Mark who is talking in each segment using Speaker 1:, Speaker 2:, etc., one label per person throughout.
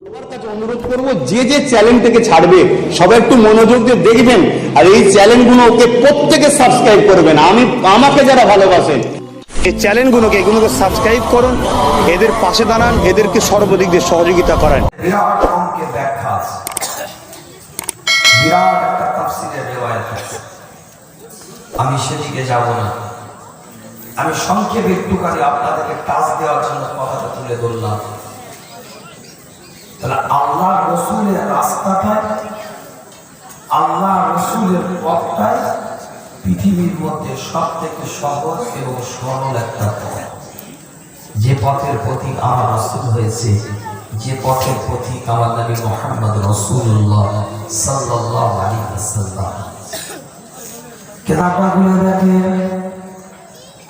Speaker 1: সবার কাছে অনুরোধ করবো, যে যে চ্যানেলটাকে ছাড়বে সবাই একটু মনোযোগ দিয়ে দেখবেন, আর এই চ্যানেলগুলোকে প্রত্যেকে সাবস্ক্রাইব করবেন। আমাকে যারা ভালোবাসেন এই চ্যানেলগুলোকে এগুলোকে সাবস্ক্রাইব করুন, এদের পাশে দাঁড়ান, এদেরকে সর্বদিক দিয়ে সহযোগিতা করেন।
Speaker 2: বিরাট অঙ্কের ব্যাখ্যা আছে, বিরাট একটা তাফসীরের রিওয়ায়াত আছে। আমি সেদিকে যাব না, আমি সংক্ষেপে একটুখানি আপনাদেরকে টাচ দেওয়ার জন্য কথাটা তুলে ধরলাম। তাহলে আল্লাহ রসুলের রাস্তাটায়, আল্লাহ রসুলের পথটায় পৃথিবীর মধ্যে সব থেকে সহজ এবং সরল একটা পথ। যে পথের পথিক আমার রসুল হয়েছে, যে পথের পথিক আমার নবী মুহাম্মদ রাসূলুল্লাহ সাল্লাল্লাহু আলাইহি ওয়াসাল্লাম। কিতাবগুলো দেখেন,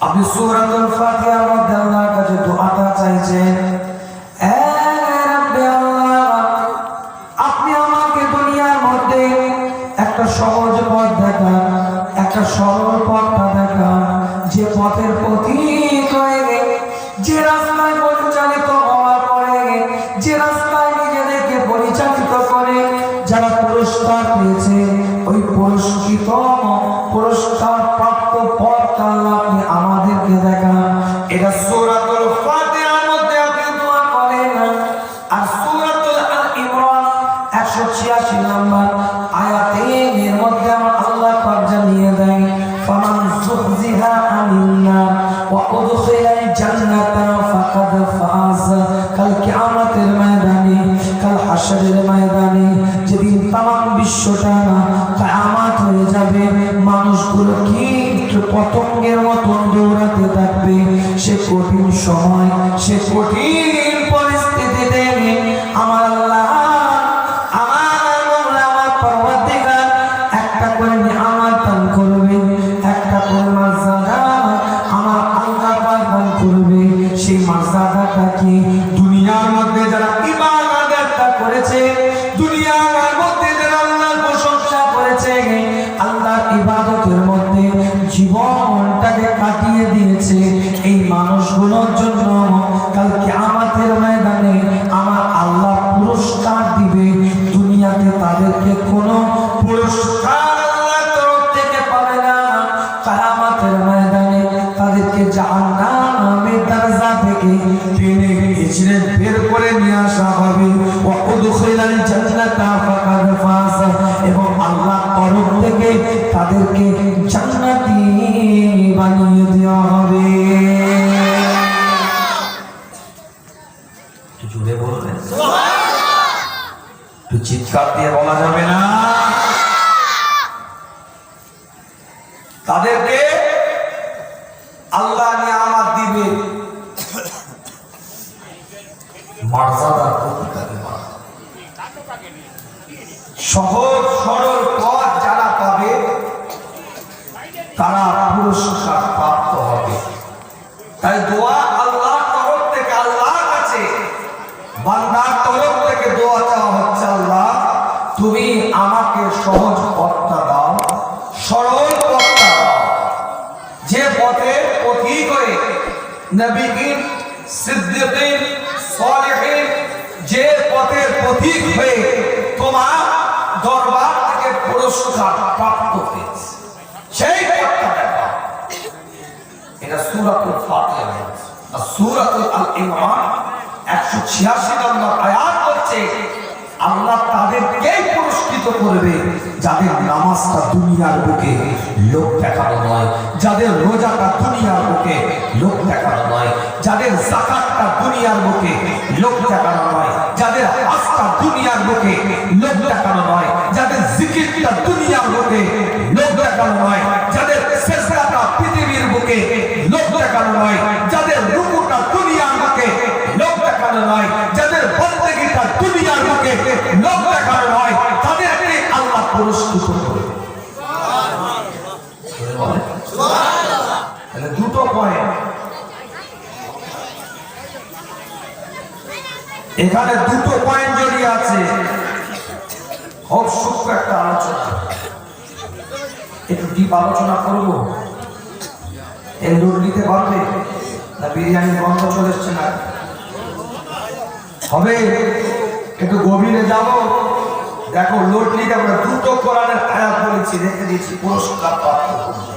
Speaker 2: আপনি সূরাতুল ফাতিহার মধ্যে আল্লাহর কাছে দোয়াটা চাইছেন, এ রাব্বি আল্লাহ, আপনি আমাকে দুনিয়ার মধ্যে একটা সহজ পথ দেখান, একটা সরল পথটা দেখান, যে পথের পথিক হয়ে, যে রাস্তায় পরিচালিত হওয়ার পরে, যে রাস্তায় নিজেদেরকে পরিচালিত করে যারা পুরস্কার পেয়েছে, ওই পুরস্কৃত পুরস্কার প্রাপ্ত পথটা আল্লাহ আপনি আমাদেরকে দেখান। এটা সূরাতুল ফাতিহার মধ্যে আপনি দোয়া করেন। আর সূরাতুল আল ইমরান 186 নম্বর আয়াতে এর মধ্যে আমার আল্লাহ পাক জানিয়ে দেয়, ফামান যুহজিহা আনিন নার ওয়া উদখিলাল জান্নাতা ফাকাদ ফাজ। কাল কিয়ামতের ময়দানে, কাল হাশরের ময়দানে, যেদিন तमाम বিশ্বটা কিয়ামত হয়ে যাবে, মানুষগুলো কীট পতঙ্গের মতো দৌড়াতে থাকবে, সে কঠিন সময়, সে কঠিন পরিস্থিতিতে আমার আল্লাহ, দুনিয়ার মধ্যে যারা ইবাদতটা করেছে, দুনিয়ার মধ্যে যারা আল্লাহর প্রশংসা করেছে, আল্লাহর ইবাদতের মধ্যে জীবনটাকে কাটিয়ে দিয়েছে, এই মানুষগুলোর জন্য কাল কিয়ামতের ময়দানে আমার আল্লাহ পুরস্কার দিবে। দুনিয়াতে তাদেরকে কোনো পুরস্কার আল্লাহর তরফ থেকে পাবে না, কিয়ামতের ময়দানে তাদেরকে জাহান্নামের দরজা থেকে টেনে হিচড়ে বের করে নিয়ে আসা হবে। ওয়া উদখিলাল জান্নাতা ফাকাদ ফাজ, এবং আল্লাহর তরফ থেকে তাদেরকে জান্নাতি বানিয়ে দেওয়া হবে। জোরে বলবেন সুবহানাল্লাহ, একটু চিৎকার দিয়ে বলা যাবে না? তাদেরকে আল্লাহ নিয়ামত দিবে, মর্যাদার প্রতিকারী সহজ সরল পথ যারা পাবে তারা পুরস্কার প্রাপ্ত হবে। তাই দোয়া আল্লাহর তরফ থেকে, আল্লাহর কাছে বান্দার তরফ থেকে দোয়া চাওয়া হচ্ছে, আল্লাহ তুমি আমাকে সহজ পথটা দাও, সরল পথটা দাও, যে পথের পথিক হয়ে নবীগণ, সিদ্দিকীন, সালেহীন, যে পথের পথিক হয়ে তোমার দরবার থেকে পুরস্কার প্রাপ্ত হয়েছে, সেই পথটা দেখাও। এটা সূরাতুল ফাতিহা। আর সূরাতুল আল ইমরান 186 নম্বর আয়াত বলছে, আল্লাহ তাদেরকেই পুরস্কৃত করবে যাদের নামাজটা দুনিয়ার বুকে লোক দেখানো নয়, যাদের রোজাটা দুনিয়ার বুকে লোক দেখানো নয়, যাদের যাকাতটা দুনিয়ার বুকে লোক দেখানো নয়, যাদের হজটা দুনিয়ার বুকে লোক দেখানো নয়, যাদের জিকিরটা দুনিয়ার বুকে লোক দেখানো নয়, যাদের সিজদাটা পৃথিবীর বুকে লোক দেখানো নয়, যাদের রুকুটা দুনিয়ার বুকে লোক দেখানো নয়, যাদের বন্দেগীটা দুনিয়ার বুকে লোক দেখানো নয়, তাদেরকে আল্লাহ পুরস্কৃত করবে। সুবহানাল্লাহ। তাহলে দুটো পয়েন্ট এখানে, দুটো পয়েন্ট জড়িয়ে আছে। খুব সূক্ষ্ম একটা আলোচনা, একটু ডিপ আলোচনা করব। এই লোড নিতে পারবে না? বিরিয়ানি বন্ধ চলে এসছে না, হবে একটু দিয়েছি, রেখে দিয়েছি পুরস্কার প্রাপ্ত করবে।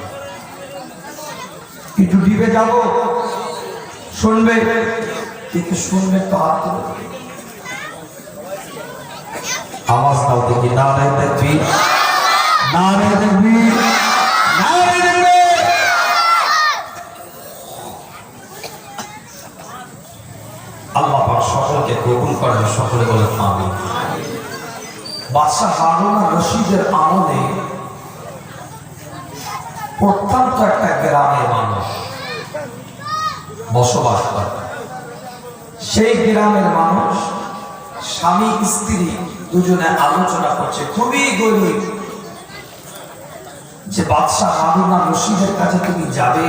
Speaker 2: একটু ডিবে যাব, শুনবে? একটু শুনবে তো হাত তুলে আওয়াজ দাও দেখি। না রে দেখবি, না রে দেখবি, না রে দেখবি। আল্লাহ পাক সকলকে কবুল করেন, সকলে বলেন আমিন। বাদশাহ হারুন আর রশিদের আমলে প্রত্যন্ত একটা গ্রামের মানুষ বসবাস করে। সেই গ্রামের মানুষ স্বামী স্ত্রী দুজনে আলোচনা করছে, খুবই গরিব, যে বাদশাহ হারুন আর রশিদের কাছে তুমি যাবে,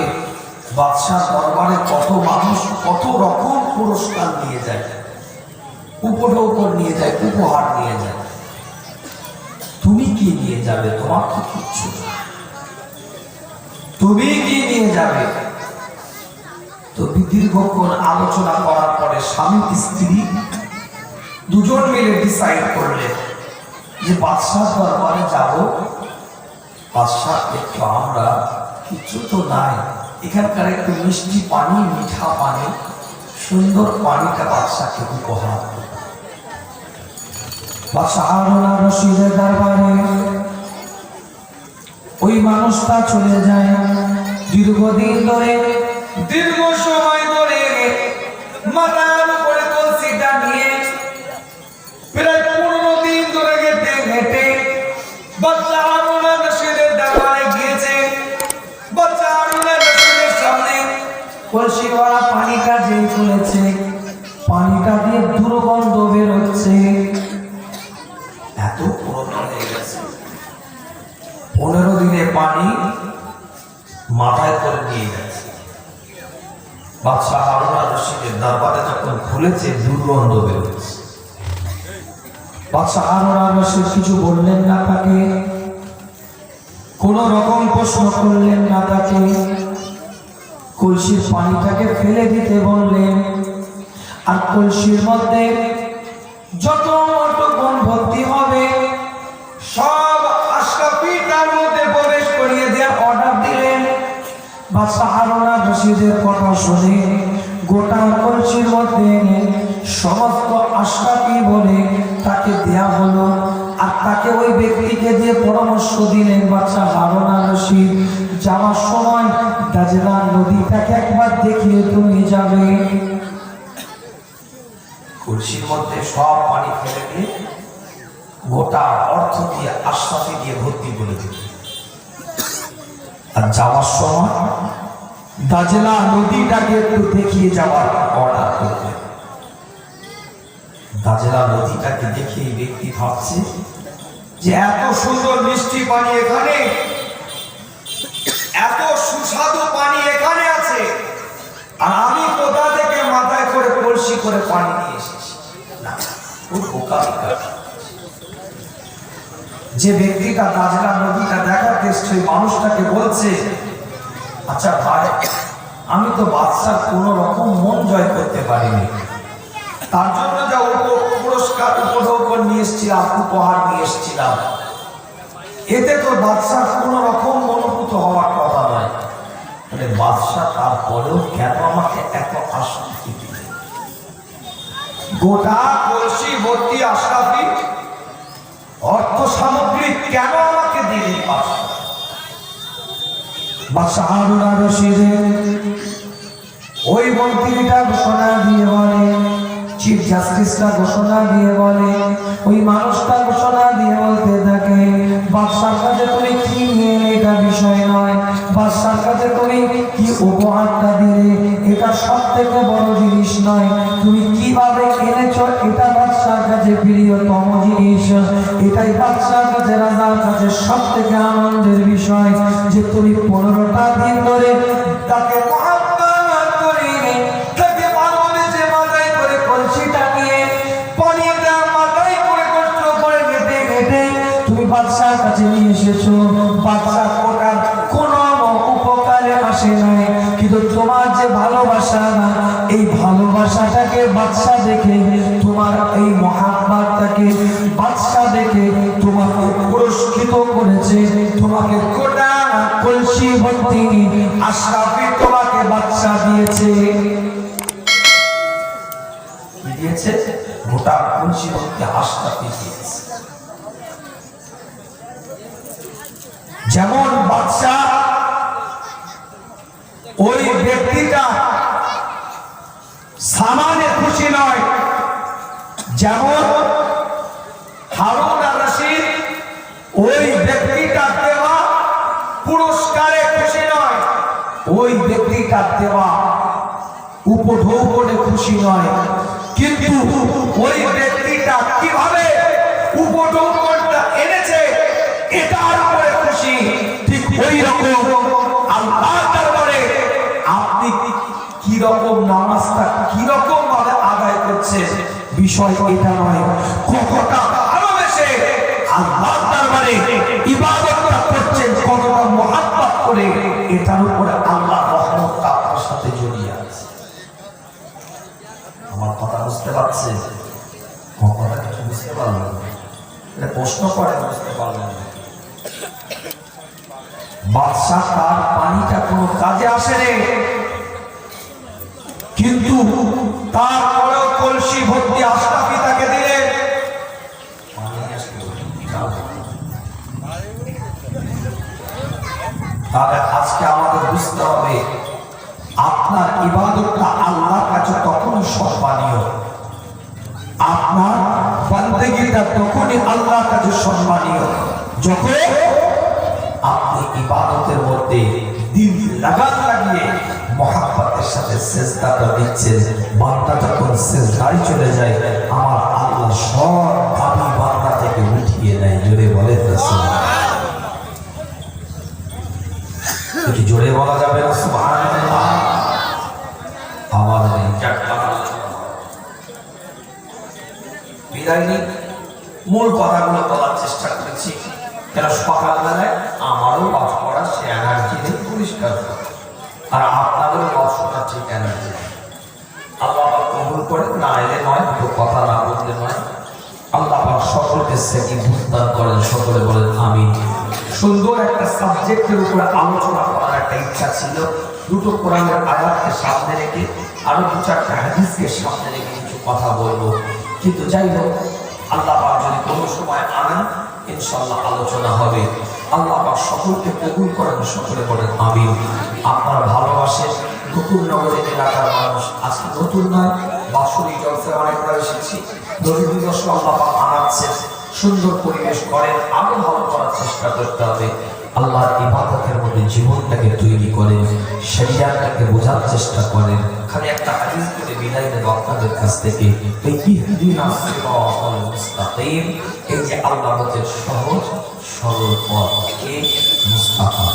Speaker 2: বাদশাহ দরবারে কত মানুষ কত রকম পুরস্কার নিয়ে যায়, উপঢৌকন নিয়ে যায়, উপহার নিয়ে যায়, তুমি কি নিয়ে যাবে? তোমার তো কিচ্ছু না, তুমি কি নিয়ে যাবে? তো দীর্ঘক্ষণ আলোচনা করার পরে স্বামী স্ত্রী দুজন মিলে ডিসাইড করলেন যে বাদশাহ দরবারে যাব। বাদশাহ একটু আমরা কিছু তো নাই, এখানকার একটু মিষ্টি পানি, মিঠা পানি, সুন্দর পানিটা বাদশাহকে উপহার। বাদশাহ হারুন আর রশিদের দরবারে ওই মানুষটা চলে যায়। দীর্ঘদিন ধরে, দীর্ঘ সময় ধরে মাথার উপরে কলসিটা নিয়ে প্রায় 15 দিন ধরে হেঁটে হেঁটে বাদশাহ হারুন আর রশিদের দরবারে গিয়েছে। বাদশাহ হারুন আর রশিদের সামনে কলসি ভরা পানিটা যে খুলেছে, পানিটা দিয়ে দুর্গন্ধ বেরোচ্ছে, এত পুরনো হয়ে গেছে। 15 দিনে পানি মাথায় করে নিয়ে গেছে। বাদশাহ হারুন আর রশিদের দরবারে যখন খুলেছে, দুর্গন্ধ বেরোচ্ছে। বাদশাহ হারুন আর রশিদ কিছু বললেন না তাকে, কোন রকম প্রশ্ন করলেন না তাকে, কলসির পানিটাকে ফেলে দিতে বললেন। আর কলসির মধ্যে যত মটকন ভর্তি হবে সব আশরাফিটার মধ্যে প্রবেশ করিয়ে দেওয়ার অর্ডার দিলেন। বাদশাহ হারুন আর রশিদের কথা শুনে গোটা কলসির মধ্যে সমস্ত আশরাফি বলে তাকে দেয়া হলো। আর তাকে ওই ব্যক্তিকে দিয়ে পরামর্শ দিলেন, বাদশাহ হারুন আর রশিদ যাওয়ার সময় দাজলা নদীটাকে একবার দেখিয়ে তুমি যাবে। কলসির মধ্যে সব পানি ফেলে দিয়ে গোটা অর্থ দিয়ে আশরাফি দিয়ে ভর্তি করে দিবে। আর যাওয়ার সময় দাজলা নদীটাকে একটু দেখিয়ে যাওয়ার অর্ডার করবে। দাজলা নদীটাকে দেখে এই ব্যক্তি ভাবছে যে এত সুন্দর মিষ্টি পানি এখানে, এত সুস্বাদু পানি এখানে আছে, আর আমি কোথা থেকে মাথায় করে কলসি করে পানি নিয়ে এসেছি। না, খুব বোকামি কাজ। যে ব্যক্তিটা দাজলা নদীটা দেখার চেষ্টা, ওই মানুষটাকে বলছে, আচ্ছা ভাই, আমি তো বাদশার কোন রকম মন জয় করতে পারিনি, তার জন্য যা পুরস্কার উপঢৌকন নিয়ে এসেছিলাম, উপহার নিয়ে এসেছিলাম, এতে তো বাদশার কোন রকম অনুভূত হওয়ার কথা নয়। মানে বাদশা তারপরেও কেন আমাকে এত আশরাফি দিলে? গোটা কলসি ভর্তি আশরাফি অর্থ সামগ্রী কেন আমাকে দিলেন বাদশা? বাদশাহ হারুন আর রশিদ ওই মন্ত্রীটা ঘোষণা দিয়ে বলে, চিফ জাস্টিসটা ঘোষণা দিয়ে বলে, ওই মানুষটা ঘোষণা দিয়ে বলতে থাকে, বাদশার কাছে তুমি কি নিয়ে এটা বিষয় নয়, বাদশার কাছে তুমি কি উপহারটা দিলে এটা সব থেকে বড় জিনিস নয়, তুমি কিভাবে এনেছো এটা বাদশার কাছে প্রিয়তম জিনিস। এটাই বাদশার কাছে, রাজার কাছে সব থেকে আনন্দের বিষয় যে তুমি 15টা দিন ধরে তাকে বাদশার কাছে নিয়ে এসেছো। বাদশা ওটার কোন উপকারে আসে নাই, কিন্তু তোমার যে ভালোবাসা, এই ভালোবাসাটাকে বাদশা দেখে, তোমার এই মহাব্বতটাকে বাদশা দেখে তোমাকে পুরস্কৃত করেছে। তোমাকে গোটা কলসি ভর্তি আশরাফি তোমাকে বাদশা দিয়েছে। কি দিয়েছে? গোটা কলসি ভর্তি আশরাফি দিয়েছে। যেমন বাদশা ওই ব্যক্তিটা সামানে খুশি নয়, যেমন হারুন আর রশিদ ওই ব্যক্তিটা দেওয়া পুরস্কারে খুশি নয়, ওই ব্যক্তিটা দেওয়া উপঢৌকনে খুশি নয়, কিন্তু ওই ব্যক্তিটা কিভাবে উপঢৌকনটা এনেছে এটার উপরে খুশি। ঠিক ওই রকম আল্লাহ দরবারে আপনি কি রকম নামাজটা কি রকম ভাবে আদায় করছেন বিষয় এটা নয়, কতটা ভালোবেসে আল্লাহ দরবারে ইবাদতটা করছেন, কতটা মুহাব্বত করে, এটার উপরে আল্লাহ রহমতটা আপনার সাথে জড়িয়ে আছে। আমার কথা বুঝতে পারছেন? কথা কিছু বুঝতে পারলেন? এটা প্রশ্ন করে বুঝতে পারলেন? বাদশা তার পানিটা কোনো কাজে আসে রে, কিন্তু তারপরেও কলসি ভর্তি আশরাফি তাকে দিলেন। তাহলে আজকে আমাদের বুঝতে হবে আপনার ইবাদতটা আল্লাহর কাছে তখনই সম্মানীয়, আপনার বান্দেগিটা তখনই আল্লাহর কাছে সম্মানীয় যখন আপনি ইবাদতের মধ্যে দিল লাগান লাগিয়ে মুহাব্বতের সাথে সিজদাটা দিচ্ছেন। বান্দা যখন সিজদায় চলে যায় আমার আল্লাহ সব দাবি বান্দা থেকে উঠিয়ে নেয়। জোরে বলেন সুবহানাল্লাহ। কি জোরে বলা যাবে না সুবহানাল্লাহ? আওয়াজ নেই। বিদায় নিই, মূল কথাগুলো বলার চেষ্টা করেছি। কেন সকালবেলায় আমারও বাস করা সে এনার্জি নেই পরিষ্কার, আর আপনাদেরও বাস করা ঠিক এনার্জি। আল্লাহ কবুল করে, না এলে নয়, দুটো কথা না বললে নয়। আল্লাহ সকলকে সেটি ভুগতান করেন, সকলে বলেন আমিন। সুন্দর একটা সাবজেক্টের উপরে আলোচনা করার একটা ইচ্ছা ছিল। দুটো কোরআনের আয়াতকে সামনে রেখে আরো দু চারটা হাদিসকে সামনে রেখে কিছু কথা বলবো, কিন্তু যাই হোক আল্লাহ যদি কোনো সময় আনেন ইনশাআল্লাহ আলোচনা হবে। আল্লাহ সকলকে কবুল করেন, সকলে বলেন আমিন। আপনার ভালোবাসে গোকুলনগরের এলাকার মানুষ আজকে নতুন নয়, বাৎসরিক জলসে অনেকবার এসেছি। দরিদ্র দিবস আল্লাহ আনাচ্ছেন, সুন্দর পরিবেশ করেন, আরো ভালো করার চেষ্টা করতে হবে। আল্লাহর ইবাদতের মধ্যে জীবনটাকে তৈরি করেন, শরীয়তটাকে বোঝার চেষ্টা করেন। খালি একটা হাদিস করে বিদায় দেব আপনাদের কাছ থেকে। এই ইহদিনাস সিরাতাল মুস্তাকিম, এই যে আল্লাহ বলেন সহজ সরল পথ, কে মুস্তাকিম।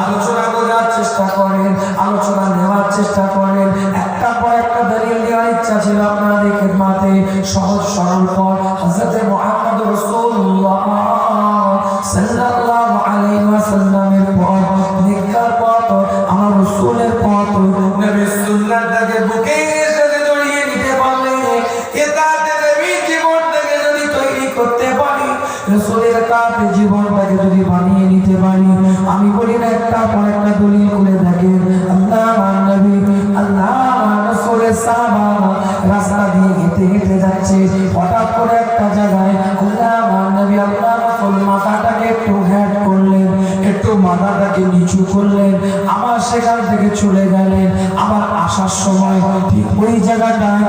Speaker 2: আলোচনা করার চেষ্টা করেন, আলোচনা নেওয়ার চেষ্টা করেন। একটা পর একটা দলিল দেওয়ার ইচ্ছা ছিল আপনাদের খেদমতে। সহজ সরল পথ হযরত মুহাম্মদ রাসূলুল্লাহ সাল্লাল্লাহু আলাইহি ওয়াসাল্লামের পথ, নেককার পথ, আমার রাসূলের পথ। নবীর সুন্নাতটাকে বুকে সাথে জড়িয়ে নিতে পারলে, এটাতে নবীর জীবনটাকে যদি তৈরি করতে পারি, রাসূলের কাছে জীবনটাকে যদি বানিয়ে নিতে পারি, আমি বলি না একটা পর একটা দলিল খুলে দেখেন। আল্লাহ নবী, আল্লাহ রাসূলের সাহাবা রাস্তা দিয়ে হেঁটে হেঁটে যাচ্ছে, হঠাৎ করে একটা জায়গায় আল্লাহ নবী আল্লাহ রাসূল মাথাটাকে একটু হেড করলেন, একটু মাথাটাকে নিচু করলেন, আবার সেখান থেকে চলে গেলেন। আবার আসার সময় ঠিক ওই জায়গাটায়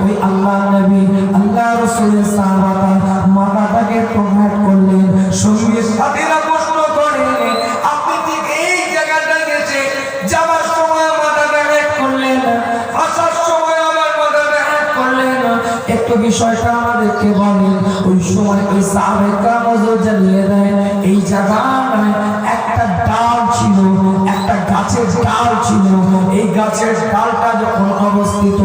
Speaker 2: ওই আল্লাহ নবী আল্লাহ রাসূলের সাহাবারা মাথাটাকে একটু হেড করলেন। সঙ্গে সাথীরা প্রশ্ন করেন, আপনি ঠিক এই জায়গাটায় গেছে যাবার সময় মাথাটা হেড করলেন, আসার সময় আবার মাথাটা হেড করলেন, একটু বিষয়টা আমাদেরকে বলেন। ওই সময় ওই সাহাবারা নজর জ্বালিয়ে দেয়, এই জায়গায় একটা ডাল ছিল, একটা গাছের ডাল ছিল। এই গাছের ডালটা যখন অবস্থিত,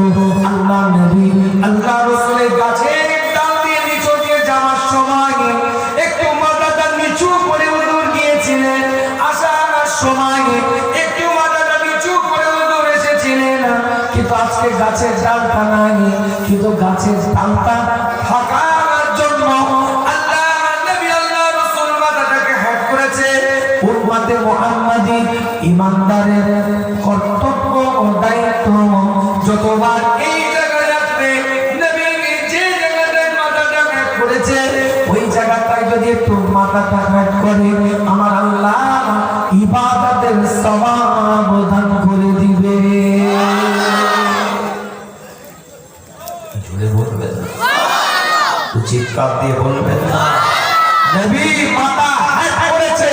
Speaker 2: আল্লাহ নবী আল্লাহ রাসূলের গাছের ডাল দিয়ে নিচু দিয়ে যাওয়ার সময় একটু মাথাটা নিচু করে হুজুর স্থানটা থাকার জন্য আল্লাহ নবী আল্লাহ রাসূল মাথাটাকে হ্যাট করেছে। উম্মতে মুহাম্মাদি ইমানদারের কর্তব্য ও দায়িত্ব যতবার এই জায়গায় আসবে নবী যে জায়গাটায় মাথাটাকে হ্যাট করেছে ওই জায়গাটায় যদি একটু মাথাটা হ্যাট করে আমার আল্লাহ ইবাদতের সওয়াব দান করে দিবে। জোরে বলবেন না, চিৎকার দিয়ে বলবেন না। নবী মাথা হ্যাট করেছে,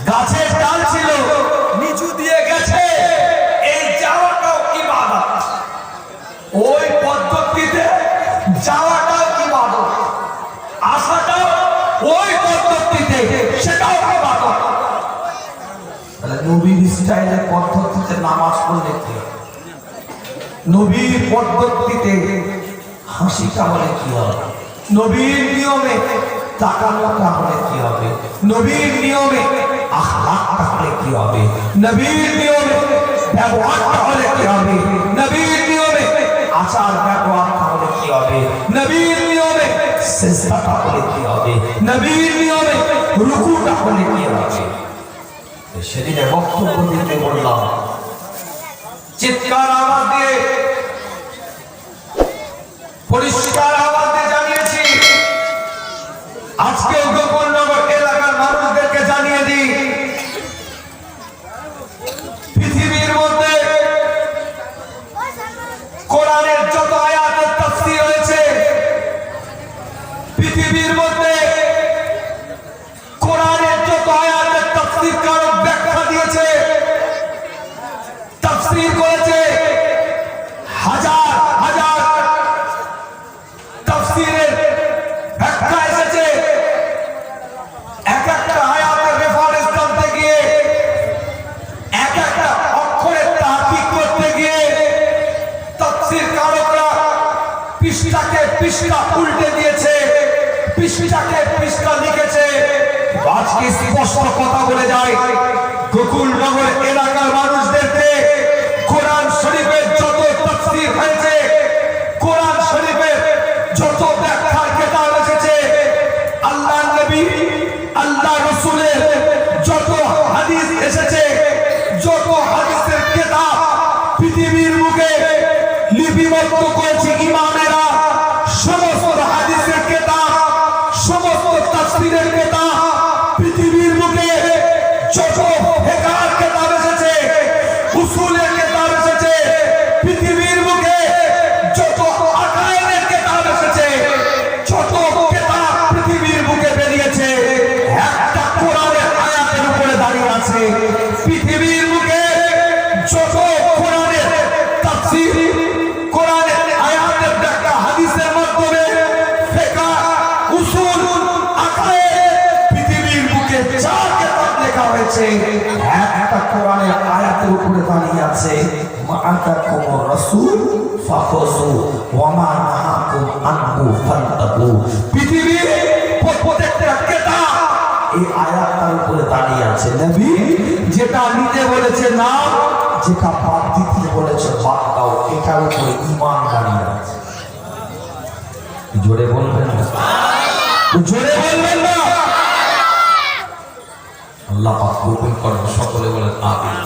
Speaker 2: গাছের ডাল ছিল নিচু দিয়ে গেছে, এই যাওয়াটাও ইবাদত, ওই পদ্ধতিতে যাওয়াটাও ইবাদত, আসাটাও ওই পদ্ধতিতে সেটাও ইবাদত। তাহলে নবীর স্টাইলে পদ্ধতিতে নামাজ পড়লে কি হবে? নবীর পদ্ধতিতে হাসিটা হলে কি হবে? নবীর নিয়মে তাকানোটা হলে কি হবে? নবীর নিয়মে আখলাকটা হলে কি হবে? নবীর নিয়মে ব্যবহারটা হলে কি হবে? নবীর নিয়মে আচার ব্যবহারটা হলে কি হবে? নবীর নিয়মে সিজদাটা হলে কি হবে? নবীর নিয়মে রুকুটা হলে কি হবে? সেদিনে বক্তব্য দিতে বললাম, চিৎকার আওয়াজ দিয়ে পরিষ্কার আওয়াজ দিয়ে জানিয়েছি, আজকে গোকুলনগর এলাকার মানুষদেরকে জানিয়ে দিই, পৃথিবীর মধ্যে কোরআনের যত আয়াতের তাফসীর হয়েছে, পৃথিবীর মধ্যে কোরআনের যত আয়াতের তাফসীর কারক ব্যাখ্যা দিয়েছে, তাফসীর করেছে, হাজার হাজার তাফসীরের ব্যাখ্যা এসেছে। এক একটা আয়াতের রেফারেন্স জানতে গিয়ে, এক একটা অক্ষরের তাহকিক করতে গিয়ে তাফসীর কারকরা পৃষ্ঠাকে পৃষ্ঠা উল্টে দিয়েছে, পৃষ্ঠাকে পৃষ্ঠা লিখেছে। আজকে স্পষ্ট কথা বলে যায়, গোকুলনগর এলাকার মানুষদেরকে কোরআন শরীফের যত তাফসীর হয়েছে, কোরআন শরীফের যত ব্যাখ্যার কিতাব এসেছে, আল্লাহ নবী আল্লাহ রাসূলের যত হাদিস এসেছে, যত হাদিসের কিতাব পৃথিবীর বুকে লিপিবদ্ধ করেছে ইমামেরা, সমস্ত হাদিসের কিতাব, সমস্ত তাফসীরের কিতাব পৃথিবীর বুকে যত ফিকহের কিতাব এসেছে, উসুলের কিতাব এসেছে, পৃথিবীর বুকে যত আকায়েদের কিতাব এসেছে, যত কিতাব পৃথিবীর বুকে বেরিয়েছে, একটা কোরআনের আয়াতের উপরে দাঁড়িয়ে আছে। পৃথিবীর বুকে যত কোরআনের তাফসীর, কোরআনের আয়াতের ব্যাখ্যা হাদিসের মাধ্যমে ফিকহ, উসুল, আকায়েদ পৃথিবীর বুকে যা কিতাব লেখা হয়েছে, একটা কোরআনের আয়াতের উপরে দাঁড়িয়ে আছে, মা'আকাকুমুর রাসূল ফাখুযু ওয়া মা নাহাকুম আনহু ফান্তাকু। পৃথিবীর প্রত্যেকটা কিতাব এই আয়াতটার উপরে দাঁড়িয়ে আছে। নবী যেটা নিতে বলেছে না, যেটা বাদ দিতে বলেছে বাদ দাও, এটার উপরে ঈমান দাঁড়িয়ে আছে। জোরে বলবেন না, জোরে বলবেন না। আল্লাহ পাক কবুল করেন, সকলে বলেন আমিন।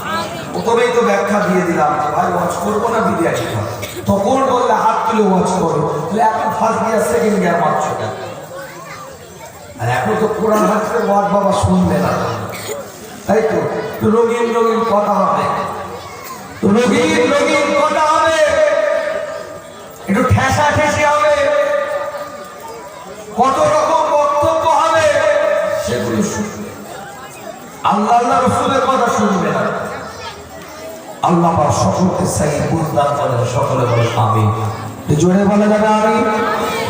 Speaker 2: প্রথমেই তো ব্যাখ্যা দিয়ে দিলাম যে ভাই ওয়াজ করবো না বিরিয়ানি খাবো, তখন বললে হাত তুলে ওয়াজ করবো, তাহলে এখন ফার্স্ট ইয়ার সেকেন্ড ইয়ার মারছো কেন? আর এখন তো কোরআন হাদিসের ওয়াজ বাবা শুনবে না, তাই তো রঙিন রঙিন কথা হবে, রঙিন রঙিন কথা হবে, একটু ঠেসা ঠেসি হবে, কত রকম বক্তব্য হবে, সেগুলো শুনবে। আল্লাহ আল্লাহ রাসূলের কথা শুনবে না। আল্লাহ পাক সকলকে সহি বুঝদান করেন, সকলে বলে আমিন। জোরে বলা যাবে আমিন,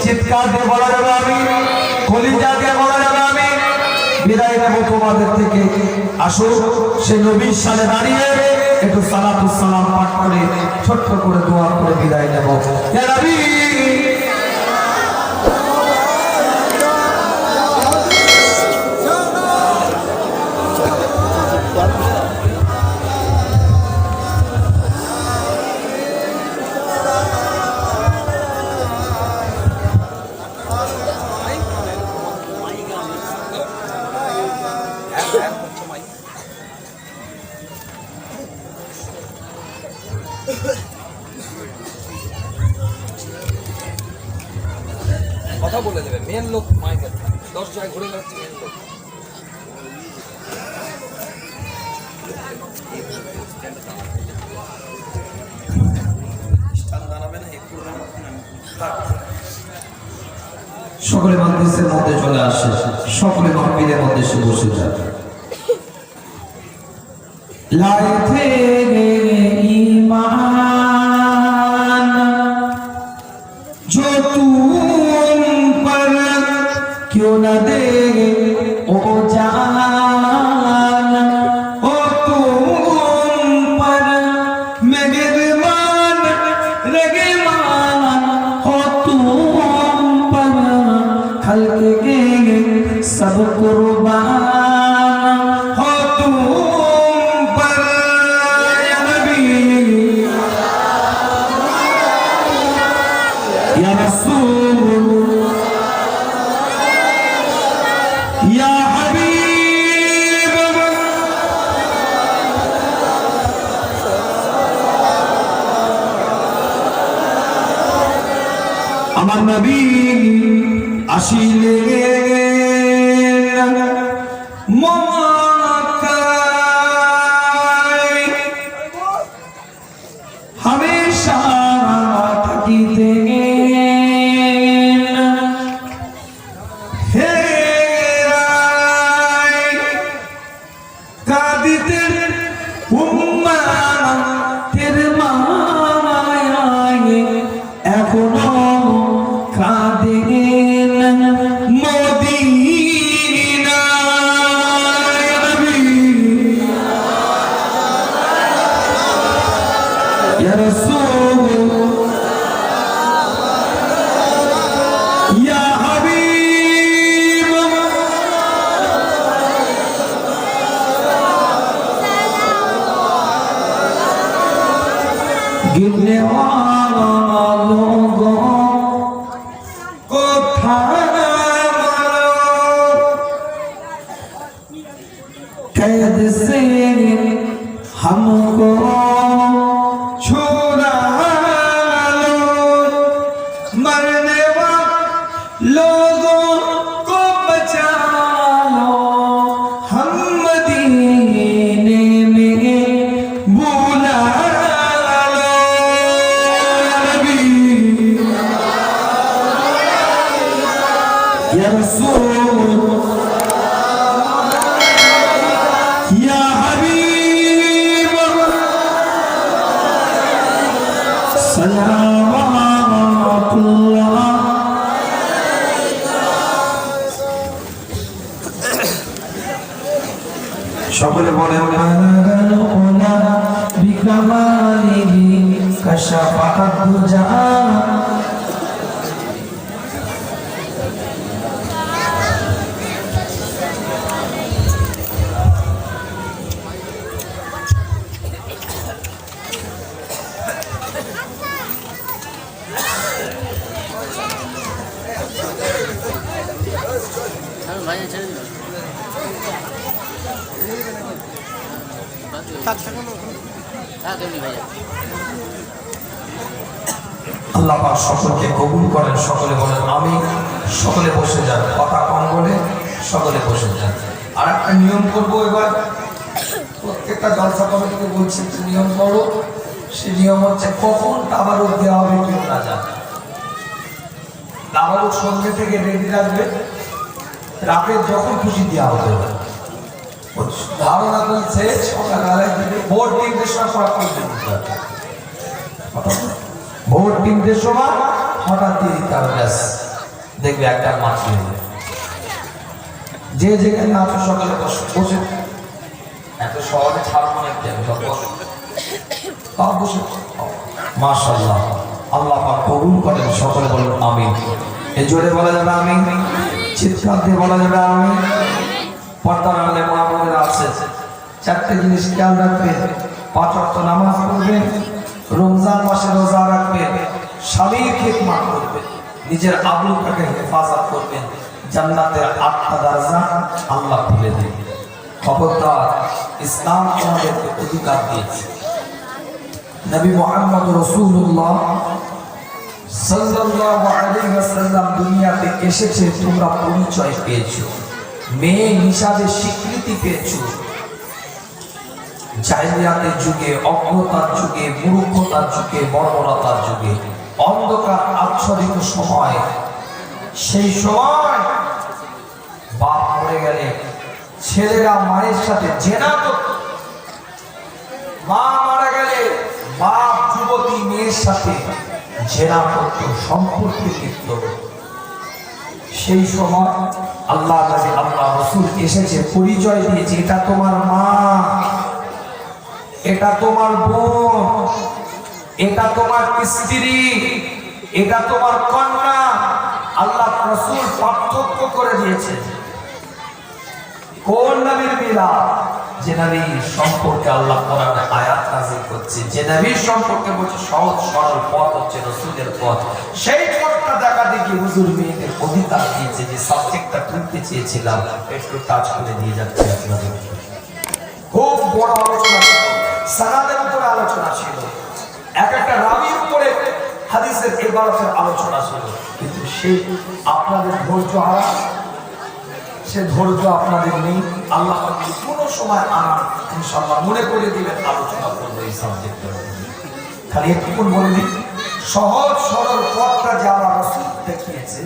Speaker 2: চিৎকার দিয়ে বলা যাবে আমিন, কলিজা দিয়ে বলা যাবে আমিন। বিদায় নেব তোমাদের থেকে, আসো সেই নবীর সামনে দাঁড়িয়ে একটু সালাতুস সালাম পাঠ করে ছোট্ট করে দোয়া করে বিদায় নেব। ইয়া নবী কথা বলে দেবে, মেন লোক মাইকের 10 জায়গায় ঘুরে যাচ্ছে মেন লোক। সকলে মাদ্রাসার মধ্যে চলে আসে, সকলে মাহফিলের মধ্যে এসে বসে যায়। लाए थे ईमान जो तुम पर क्यों न दे ओ जान, ओ तुम पर मेहरबान रहमान हो, तुम पर खल्क के सब कुर्बान हो, तुम या रसूल या हबीब, আমার নবী আসিলেন মক্কায়, হামেশা থাকিতেন এখনো কাঁদেন মদিনায় নবী, ইয়া রাসূল ইয়া হাবিব, गिरने वाला लोगों को थाना कैद से हमको छुड़ा लो, मरने वाले लोगों को बचा लो, हम मदीने में बुला या रसूल या हबीब, सलावतुल्लाह। সকলে বলেন মানাগাল ওলা বিকামালিহি কাশাফাত দুজা। আল্লাহ পাক সকলকে কবুল করেন, সকলে বলেন আমি। সকলে বসে যান, কথা কম বলে সকলে বসে যান। আর একটা নিয়ম করবো এবার, প্রত্যেকটা জলসা কমিটিকে বলছি একটা নিয়ম করো। সে নিয়ম হচ্ছে কখন তাবারুক দেওয়া হবে কেউ না জানে। তাবারুক সন্ধ্যে থেকে রেডি রাখবে, রাতে যখন খুশি দেওয়া হবে। ধারণা করছে সকালবেলায় ভোট 3টের সময় ভোট 3টের সময় হঠাৎ দিয়ে দিতে হবে, ব্যাস দেখবে একটা মাছ নেবে। যে যেখানে আছো সকালে বসে, এত সহজে ছাড়বো না, বসে মাশাআল্লাহ। আল্লাহ পাক কবুল করেন, সকলে বলেন আমিন। এই জোরে বলা যাবে আমিন, চিৎকার দিয়ে বলা যাবে আমিন। পর্দার আলে মা বোনেরা আছে, 4টে জিনিস খেয়াল রাখবেন। 5 ওয়াক্ত নামাজ পড়বেন, রমজান মাসে রোজা রাখবেন, স্বামীর খিদমত করবেন, নিজের আব্রুটাকে হেফাজত করবেন, জান্নাতের 8টা দরজা আল্লাহ খুলে দেবেন। খবরদার, ইসলাম আমাদেরকে অধিকার দিয়েছে। নবী মুহাম্মদ রাসূলুল্লাহ সাল্লাল্লাহু আলাইহি ওয়াসাল্লাম দুনিয়াতে এসেছে, তোমরা পরিচয় পেয়েছো, মেয়ে হিসাবে স্বীকৃতি পেয়েছো। জাহেলিয়াতের যুগে, অজ্ঞতার যুগে, মূর্খতার যুগে, বর্বরতার যুগে, অন্ধকার আচ্ছাদিত সময়, সেই সময় বাপ মরে গেলে ছেলেরা মায়ের সাথে জেনা করত, মা মারা গেলে বাপ যুবতী মেয়ের সাথে জেনা করত, সম্পর্কে লিপ্ত। সেই সময় আল্লাহ নবী, আল্লাহ রাসূল এসেছে, পরিচয় দিয়েছে, এটা তোমার মা, এটা তোমার বোন, এটা তোমার স্ত্রী, এটা তোমার কন্যা। আল্লাহ রাসূল পার্থক্য করে দিয়েছে। কোন নবীর মিলাদ? যে নবীর সম্পর্কে আল্লাহ কোরআনে আয়াত নাযিল করছে, যে নবীর সম্পর্কে বলছে সহজ সরল পথ হচ্ছে রাসূলের পথ, সেই পথটা দেখাতে গিয়ে হুজুর মেয়েদের অধিকার দিয়েছে। যে সাবজেক্টটা তুলতে চেয়েছিলাম একটু টাচ করে দিয়ে যাচ্ছে আপনাদের। খুব বড় আলোচনা, সানাদের উপরে আলোচনা ছিল, এক একটা রাবীর উপরে হাদিসের ইবারতের আলোচনা ছিল, কিন্তু সেই আপনাদের ধৈর্য হারা, সে ধৈর্য আপনাদের নেই। আল্লাহ কোনো সময় আনার ইনশাআল্লাহ মনে করে দিবেন, আলোচনা করবো এই সাবজেক্টের। খালি একটু বলে দিই, সহজ সরল পথটা যে আমার রাসূল দেখিয়েছে,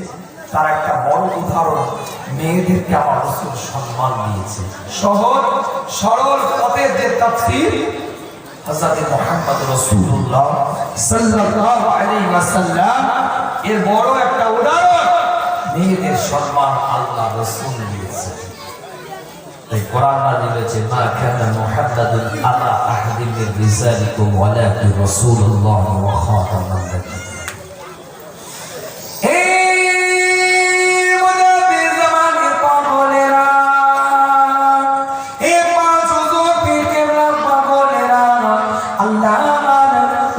Speaker 2: তার একটা বড় উদাহরণ, মেয়েদেরকে আমার রাসূল সম্মান দিয়েছে। সহজ সরল পথের যে তাফসীর, হযরত মুহাম্মদ রাসূলুল্লাহ সাল্লাল্লাহু আলাইহি ওয়াসাল্লাম এর বড় একটা উদাহরণ, মেয়েদের সম্মান আল্লাহ রাসূল দিয়েছে। তাই কোরআন নাযিল হয়েছে, মা কানা মুহাম্মাদুন আবা আহাদিন মিন রিজালিকুম ওয়ালাকিন রাসূলুল্লাহ ওয়া খাতামান নাবিয়্যিন।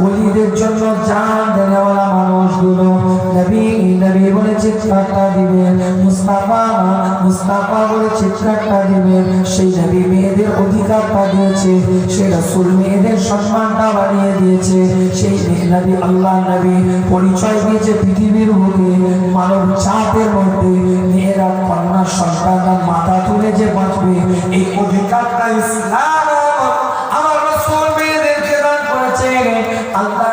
Speaker 2: ওলিদের জন্য জান দেওয়ালা মানুষগুলো নবী নবী বলে চিৎকারটা দিবেন, মুস্তাফা মুস্তাফা বলে চিৎকারটা দিবেন। সেই নবী মেয়েদের অধিকারটা দিয়েছে, সেই রাসূল মেয়েদের সম্মানটা বাড়িয়ে দিয়েছে। সেই নবী আল্লাহ নবী পরিচয় দিয়েছে পৃথিবীর বুকে মানব জাতের মধ্যে মেয়েরা কন্যা সন্তানরা মাথা তুলে যে বাঁচবে, এই অধিকারটা ইসলাম আমার রাসূল মেয়েদেরকে দান করেছে। আল্লাহ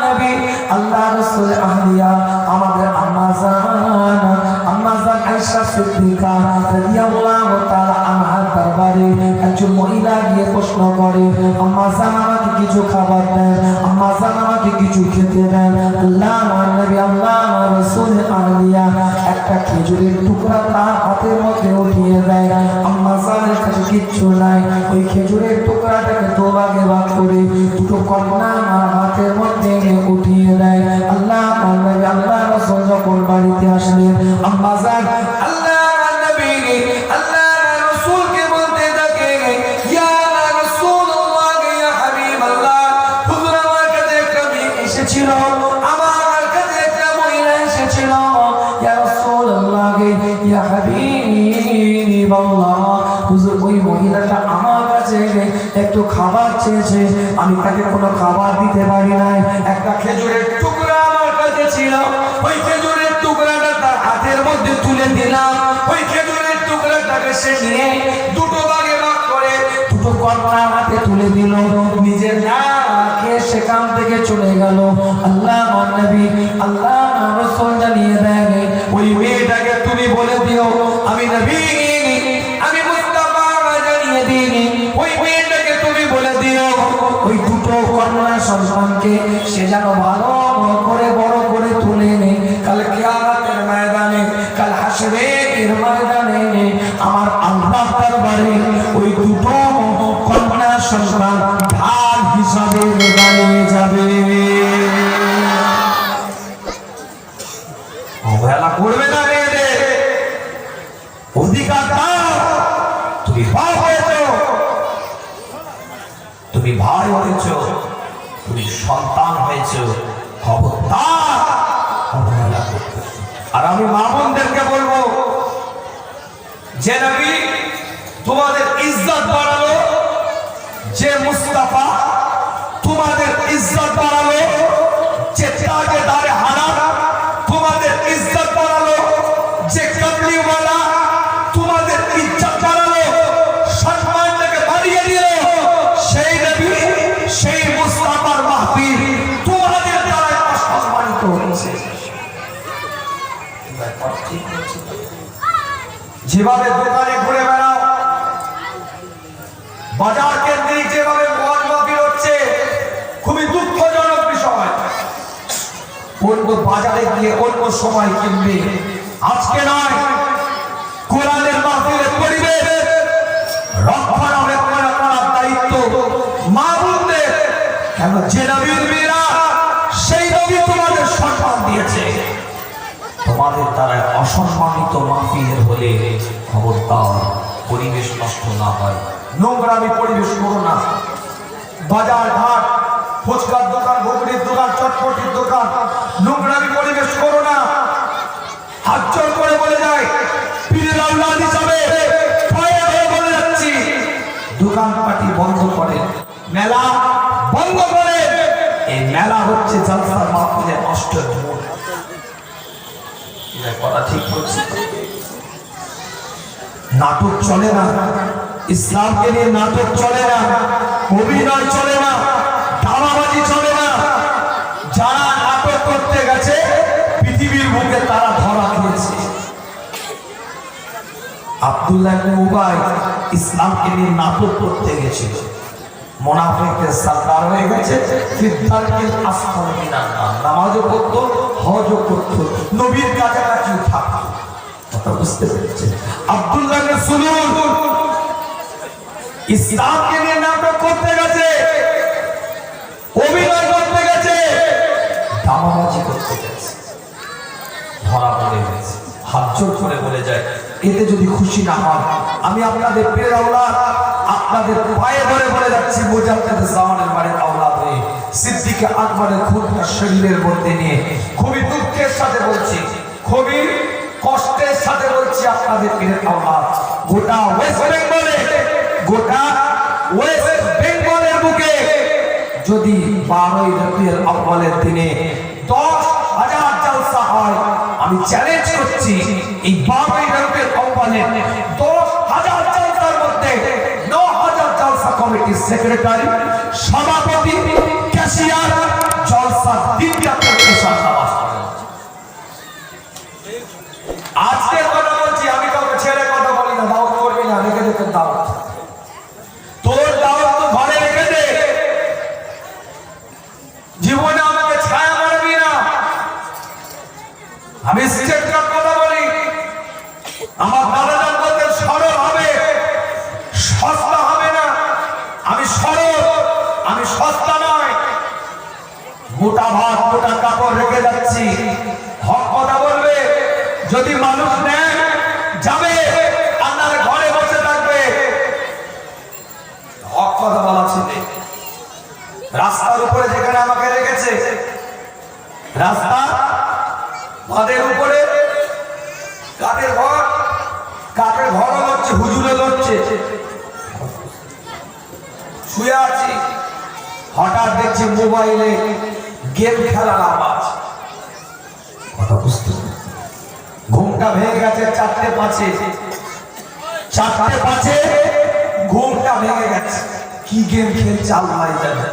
Speaker 2: নবী আল্লাহ রাসূল আহলিয়া আমাদের আম্মা জান আয়েশা সিদ্দিকা রাদিয়াল্লাহু তাআলা আনহার দরবারে একজন মহিলা গিয়ে প্রশ্ন করে, আম্মা জান আমাকে কিছু খাবার দেন, আম্মা জান আমাকে কিছু খেতে দেন। আল্লাহ নবী আল্লাহ রাসূল আহলিয়া একটা খেজুরের টুকরা তার হাতের মধ্যে উঠিয়ে দেয়। আম্মা জানের কাছে কিচ্ছু নাই, ওই খেজুরের টুকরাটাকে দুভাগে ভাগ করে দুটো কন্যা হাতের মধ্যে উঠিয়ে দেয়। আল্লাহ নবী আল্লাহ রাসূল যখন বাড়িতে আসলেন, আম্মা জান আল্লাহ নবী আল্লাহ রাসূলকে বলতে থাকে, ইয়া রাসূলুল্লাহ ইয়া হাবিবাল্লাহ, হুজুর আমার কাছে একটা মেয়ে এসেছিল, আমার কাছে একটা মহিলা এসেছিল, ইয়া রাসূলুল্লাহ ইয়া হাবিবাল্লাহ, হুজুর ওই মহিলাটা আমার কাছে একটু খাবার চেয়েছে, আমি তাকে কোনো খাবার দিতে পারি নাই। একটা খেজুরের টুকরা আমার কাছে ছিল, ওই খেজুরের টুকরাটা তার হাতের মধ্যে তুলে দিলাম। ওই খেজুরের টুকরাটাকে সে নিয়ে দুটো ভাগে ভাগ করে দুটো কন্যা হাতে তুলে দিল, নিজের না খেয়ে সেখান থেকে চলে গেল। আল্লাহ নবী আল্লাহ রাসূল জানিয়ে দেয়, ওই মেয়েটাকে তুমি বলে দিও আমি নবী, আমি মুস্তাফা জানিয়ে দিই, ওই মেয়েটাকে তুমি বলে দিও ওই দুটো কন্যা সন্তানকে সে যেন ভালো করে বড় করে তুলে নেই। কাল কিয়ামতের ময়দানে, কাল হাসরের ময়দানে আমার আল্লাহ দরবারে ওই দুটো কন্যা সন্তান ঢাল হিসাবে দাঁড়িয়ে যাবে। অবহেলা করবে না মেয়েদের অধিকার দাও। তুমি ভাই হয়েছ, তুমি ভাই হয়েছ, তুমি সন্তান হয়েছ, খবরদার অবহেলা করবে। আর আমি মা বোনদেরকে বলবো, যে নবী তোমাদের ইজ্জত বাড়ালো, যে মুস্তাফা তোমাদের ইজ্জত বাড়ালো, যে তাজেদারে হারাম ঠিক হচ্ছে তো? যেভাবে দোকানে ঘুরে বেড়াও, বাজার কেন্দ্রিক যেভাবে মদ মাহফিল হচ্ছে, খুবই দুঃখজনক বিষয়। অন্য বাজারে গিয়ে অন্য সময় কিনবে, আজকে নয়। কোরআনের মাহফিলের পরিবেশ রক্ষণাবেক্ষণ করার দায়িত্ব মা বোনদের। কেন? যে নবীর মেয়েরা, সেই নবী তোমাদের সম্মান দিয়েছে। তোমাদের দ্বারা অসম্মানিত মাহফিলের হলে খবরদার, পরিবেশ নষ্ট না হয়। নোংরামি পরিবেশ করো না। বাজার ঘাট, ফুচকার দোকান, ঘুগনির দোকান, চটপটির দোকান, নোংরামি পরিবেশ করো না। হাত জোর করে বলে যায়, পীরের আওলাদ হিসাবে পায়ে ধরে বলে যাচ্ছি, দোকানপাটি বন্ধ করে, মেলা বন্ধ করে। এই মেলা হচ্ছে জলসার মাহফিলের নষ্টের মূল। কথা ঠিক বলছি? নাটক চলে না, ইসলামকে নিয়ে নাটক চলে না, অভিনয় চলে না, ধামাবাজি চলে না। যারা নাটক করতে গেছে পৃথিবীর বুকে তারা ধরা খেয়েছে। আব্দুল্লাহ ইবনে উবাই ইসলামকে নিয়ে নাটক করতে গেছিল, মুনাফিকদের সরদার হয়ে গেছে। ফিদ্দারকিল আসফাল মিনান নার, নামাজও পড়তো, হজও করতো, নবীর কাছাকাছি থাকতো। কথা বুঝতে পেরেছেন? আব্দুল্লাহ ইবনে সুলুল ইসলামকে নিয়ে নাটক করতে গেছে, অভিনয় করতে গেছে, ধামাবাজি করতে গেছে, ধরা পড়ে গেছে। হাত জোর করে বলে যায়, এতে যদি খুশি না হন, আমি আপনাদের পীরের আওলাদ, আপনাদের পায়ে ধরে বলে যাচ্ছি, মুজাদ্দিদ জামানের বাড়ির আওলাদ হয়ে সিদ্দিক আকবরের খুনটা শরীরের মধ্যে নিয়ে খুবই দুঃখের সাথে বলছি, খুবই কষ্টের সাথে বলছি, আপনাদের পীরের আওলাদ গোটা ওয়েস্ট বেঙ্গলে, গোটা ওয়েস্ট বেঙ্গলের বুকে যদি 12ই রবিউল আউয়ালের দিনে 10,000 জলসা হয়, আমি চ্যালেঞ্জ করছি, এই 12ই রবিউল আউয়ালে 10,000 জলসার মধ্যে 9,000 জলসা কমিটির সেক্রেটারি, সভাপতি, ক্যাশিয়ার জলসা দিনরাতের পেশা নামাজ পড়ে। আজকের কথা বলছি, আমি কাউকে ছেড়ে কথা বলি না, দাওয়াত করবি না, রেখে দে তোর দাওয়াত, তোর দাওয়াত তো ঘরে রেখে দে। জীবনে আমাকে ছায়া মারবি না। আমি স্টেট কাপ কথা বলি, আমার দাদাজান বলতে সরল হবে, সস্তা হবে না। আমি সরল, আমি সস্তা নয়। মোটা ভাত, মোটা কাপড় রেখে যাচ্ছি, হক কথা বলবে। যদি মানুষ নেয় যাবে, আপনার ঘরে বসে থাকবে। হক কথা বলা ছিল। রাস্তার উপরে যেখানে আমাকে রেখেছে, রাস্তা বাঁধের উপরে কাঠের ঘর, কাঠের ঘরও লড়ছে, হুজুরে লড়ছে, শুয়ে আছি। হঠাৎ দেখছি মোবাইলে গেম খেলার আওয়াজ। কথা বুঝতে, ঘুমটা ভেঙে গেছে 4:05, 4:05 ঘুমটা ভেঙে গেছে। কি গেম খেলছে আল্লাহ জানে,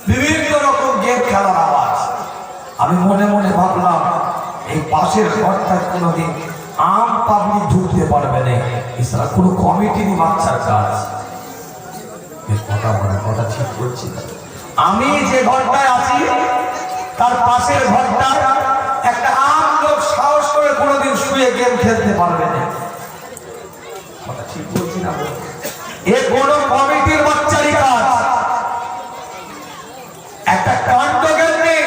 Speaker 2: বিভিন্ন রকম গেম খেলার আওয়াজ। আমি মনে মনে ভাবলাম, এই পাশের ঘরটায় কোনোদিন আম পাবলিক ঢুকতে পারবে না, এছাড়া কোনো কমিটির বাচ্চার কাজ। কথা বলে কথা ঠিক করছি না। আমি যে ঘরটায় আছি তার পাশের ঘরটায় একটা আম লোক সাহস করে কোনোদিন শুয়ে গেম খেলতে পারবে না। কথা ঠিক বলছি না? এ কোন কমিটির বাচ্চারই কাজ। একটা কাণ্ড জ্ঞানী,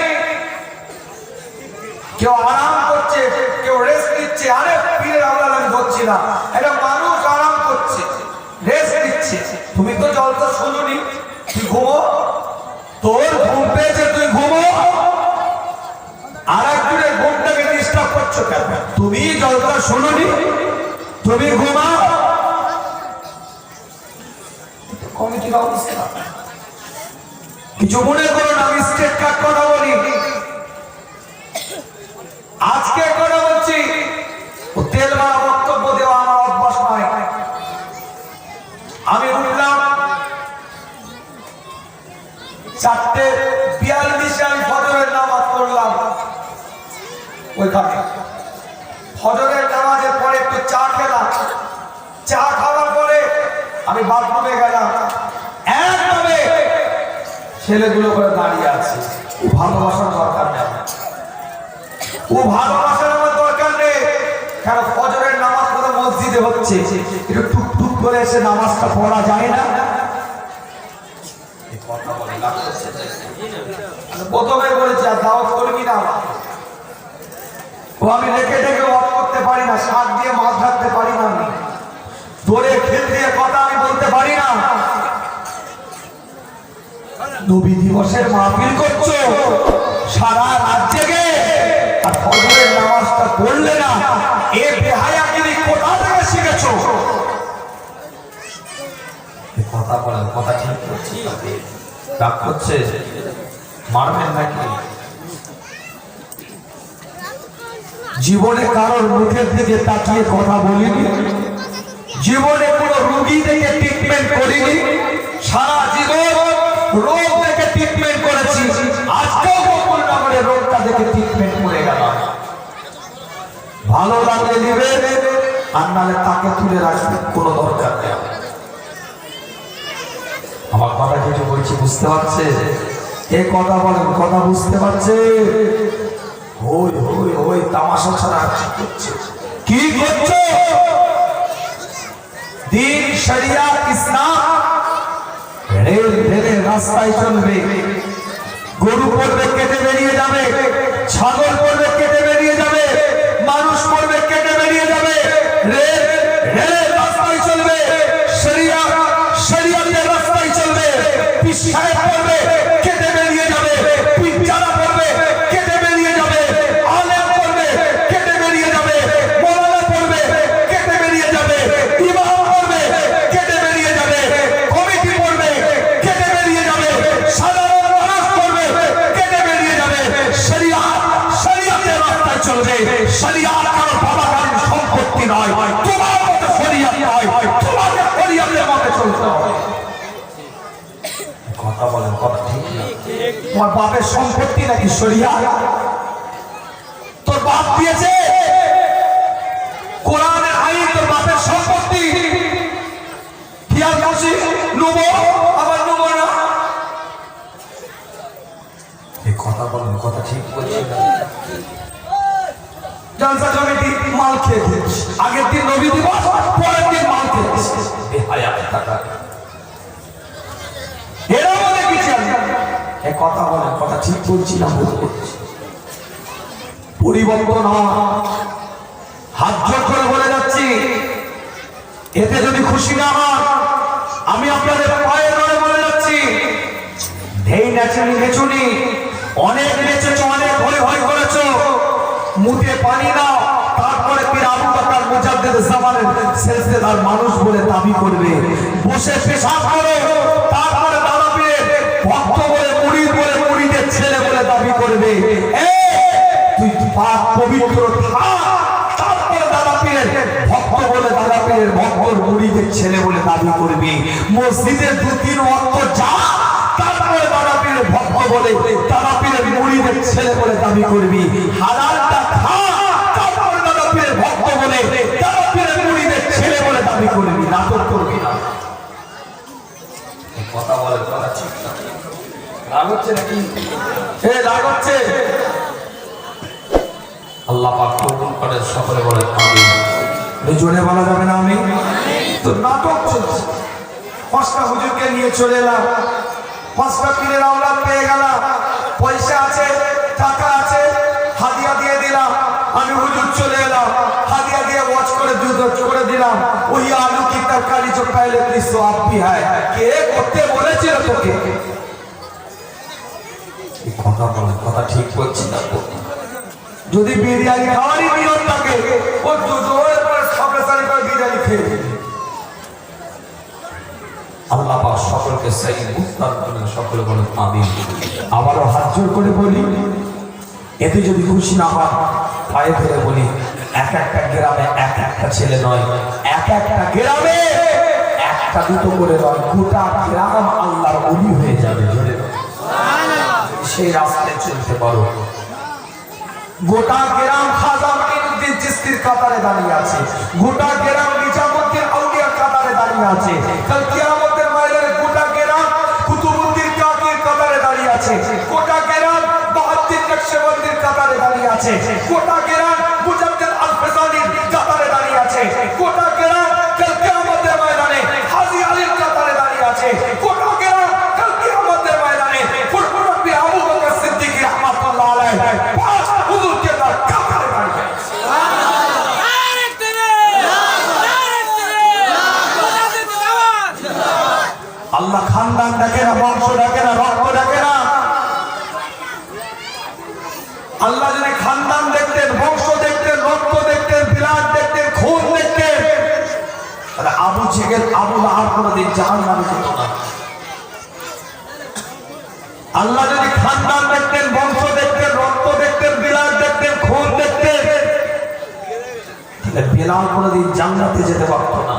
Speaker 2: কেউ আরাম করছে, কেউ রেস্ট নিচ্ছে। আরে পীরের আওলাদ আমি ধরছি না, এটা মানুষ আরাম করছে, রেস্ট নিচ্ছে। তুমি তো জলসা শুনুনি, তুই ঘুমো, তোর ঘুম পেয়েছে, তুই ঘুমো। আর একজনের ঘুমটাকে ডিস্টার্ব করছো কেন? তুমি জলসা শুনুনি, তুমি ঘুমাও। কমিটির অবস্থা কিছু মনে করো না, আমি স্টেট কাট কথা বলি। আজকে কথা বলছি, তেল মারা বক্তব্য দেওয়া আমার অভ্যাস নয়। আমি উঠলাম 4:42 আমি ফজরের নামাজ পড়লাম ওইখানে। ফজরের নামাজের পরে একটু চা খেলাম, চা খাওয়ার পরে আমি বাথরুমে গেলাম, একভাবে ছেলেগুলো করে দাঁড়িয়ে আছে। ও ভালোবাসার দরকার নেই, ও ভালোবাসার আমার দরকার নেই। কারণ ফজরের নামাজ কোনো মসজিদে হচ্ছে, একটু টুকটুক করে এসে নামাজটা পড়া যায় না? কথা বলে প্রথমে বলেছি আর দাওয়াত করবি না। ও আমি রেখে রেখে ওয়াজ করতে পারি না, শাক দিয়ে মাছ ধরতে পারি না, আমি দৌড়ে খেল দিয়ে কথা আমি বলতে পারি না। নবী দিবসের মাহফিল করছো সারা রাত জেগে, আর ফজরের নামাজটা পড়লে না, এ বেহায়াগিরি কোথা থেকে শিখেছো? কথা বলেন, কথা ঠিক করছি, রাগ করছে, মারবেন নাকি? জীবনে কারোর মুখের দিকে তাকিয়ে কথা বলিনি, জীবনে কোনো রোগী থেকে ট্রিটমেন্ট করিনি, সারা জীবন রোগ থেকে ট্রিটমেন্ট করেছি, আজকেও গোকুল নগরে রোগটা দেখে ট্রিটমেন্ট করে গেলাম। ভালো লাগলে নিবে, আর নাহলে তাকে তুলে রাখবে, কোনো দরকার নেই। আমার কথা কিছু বলছি বুঝতে পারছে? এ কথা বলেন, কথা বুঝতে পারছে? ওই ওই ওই তামাশা ছাড়া কি করছো? দিন শরিয়াত ইসলাম রেল রেলে রাস্তায় চলবে, গরু পড়বে কেটে বেরিয়ে যাবে, ছাগল পড়বে কেটে বেরিয়ে যাবে, মানুষ পড়বে কেটে বেরিয়ে যাবে, রেল রেলে রাস্তায় চলবে, শরিয়াত শরিয়াতের রাস্তায় চলবে, পীর সাহেব পড়বে কেটে বেরিয়ে যাবে, পীর যারা পড়বে কেটে বেরিয়ে যাবে, আলেম পড়বে কেটে বেরিয়ে যাবে, মৌলানা পড়বে কেটে বেরিয়ে যাবে, ইমাম পড়বে কেটে বেরিয়ে যাবে, কমিটি পড়বে কেটে বেরিয়ে যাবে, সাধারণ মানুষ পড়বে কেটে বেরিয়ে যাবে। শরিয়াত শরিয়াতের রাস্তায় চলবে। শরিয়াত কারো বাবাকালীন সম্পত্তি নয়, তোমার মতো শরিয়াত নয়, তোমাকে শরিয়াতের মতো চলতে হবে। কথা বলেন, কথা ঠিক না? তোমার বাপের সম্পত্তি নাকি শরিয়াত? তোর বাপ দিয়েছে কোরআনের আইন, তোর বাপের সম্পত্তি। খেয়াল করছি, নেবো আবার নেবো না। এই কথা বলেন, কথা ঠিক বলছি না? জলসা কমিটি মাল খেয়ে খেয়েছে, আগের দিন নবী দিবস, পরের দিন মাল খেয়েছে, বেহায়াতের টাকা। এরা মনে কি চান? এই কথা বলেন, কথা ঠিক বলছি না ভুল করছি? পরিবর্তন হওয়া, হাত জোর করে বলে যাচ্ছি, এতে যদি খুশি না হন, আমি আপনাদের পায়ে ধরে বলে যাচ্ছি, ঢেই নাচুনি নেচুনি, অনেক নেচেছো, অনেক হই হই করেছো, মুখে পানি নাও, তারপরে পীর আবু বকর মুজাদ্দিদ জামানের সিলসিলার মানুষ বলে দাবি করবে, বসে পেশাব করো, তারপরে দাদা পীরের ভক্ত বলে, মুরিদ বলে, মুরিদের ছেলে বলে দাবি করবে। তুই পাক পবিত্র থাক, তারপরে দাদা পীরের ভক্ত বলে, দাদা পীরের ভক্তর মুরিদের ছেলে বলে দাবি করবি। মসজিদের 2-3 ওয়াক্ত যা, তারপরে দাদা পীরের ভক্ত বলে, দাদা পীরের মুরিদের ছেলে বলে দাবি করবি। হালালটা খা, তারপরে দাদা পীরের ভক্ত বলে, দাদা পীরের মুরিদের ছেলে বলে দাবি করবি। নাটক করবি না। কথা বলে, কথা ঠিক না? রাগ হচ্ছে নাকি? রাগ হচ্ছে? আল্লাহ পাক কবুল করে, সকলে বলে আমিন। জোরে বলা যাবে না আমি? তো নাটক চলছে। 5টা হুজুরকে নিয়ে চলে এলাম, 5টা পীরের আওলাদ পেয়ে গেলাম, পয়সা আছে, টাকা আছে, হাদিয়া দিয়ে দিলাম। আমি হুজুর চলে এলাম, হাদিয়া দিয়ে ওয়াজ করে দুধ করে দিলাম। ওই আলু কি তরকারি जो पहले की स्वाद भी है, কে করতে বলেছিল তোকে? কথা বলে, কথা ঠিক বলছি না? যদি বিরিয়ানি খাওয়ারই নিয়ত থাকে, ও দুধের পরে সবরেসারি করে বিরিয়ানি খেয়ে দিবি। আল্লাহ পাক সকলকে সহি বুঝদান করেন, সকলে বলেন আমিন। আবারও হাত জোর করে বলি, এতে যদি খুশি না হন, পায়ে ধরে বলি, এক একটা গ্রামে এক একটা ছেলে নয়, এক একটা গ্রামে একটা দুটো করে নয়, গোটা গ্রাম আল্লাহর ওলি হয়ে যাবে। জোরে সেই রাস্তায় চলতে পারো, গোটা গ্রাম খাজা মঈনুদ্দিন চিশতির কাতারে দাঁড়িয়ে আছে, গোটা গ্রাম নিজামুদ্দিন আউলিয়ার কাতারে দাঁড়িয়ে আছে, কাল কিয়ামতের ময়দানে গোটা গ্রাম কুতুবুদ্দিন কাকির কাতারে দাঁড়িয়ে আছে, গোটা গ্রাম বাহাউদ্দিন নকশবন্দির কাতারে দাঁড়িয়ে আছে, গোটা গ্রাম মুজাদ্দিদ আল ফিসানির কাতারে দাঁড়িয়ে আছে, গোটা গ্রাম কাল কিয়ামতের ময়দানে হাজী আলীর কাতারে দাঁড়িয়ে আছে, গোটা গ্রাম কাল কিয়ামতের ময়দানে ফুরফুরাবি আবু বকর সিদ্দিক রাহমাতুল্লাহ আলাইহি পাঁচ হুজুরকে তার কাতারে দাঁড়িয়ে আছে। আল্লাহ খানদান ডাকে না, বংশ ডাকে না, রক্ত ডাকে না। আল্লাহ যদি খানদান দেখতেন, বংশ দেখতেন, রক্ত দেখতেন, বিলাদ দেখতেন, খুন দেখতেন, তাহলে আবু জেহেল আবু লাহাব কোনদিন জাহান্নামে যেত না। আল্লাহ যদি খানদান দেখতেন, বংশ দেখতেন, রক্ত দেখতেন, বিলাদ দেখতেন, খুন দেখতেন, তাহলে বিলাল কোনদিন জান্নাতে যেতে পারত না।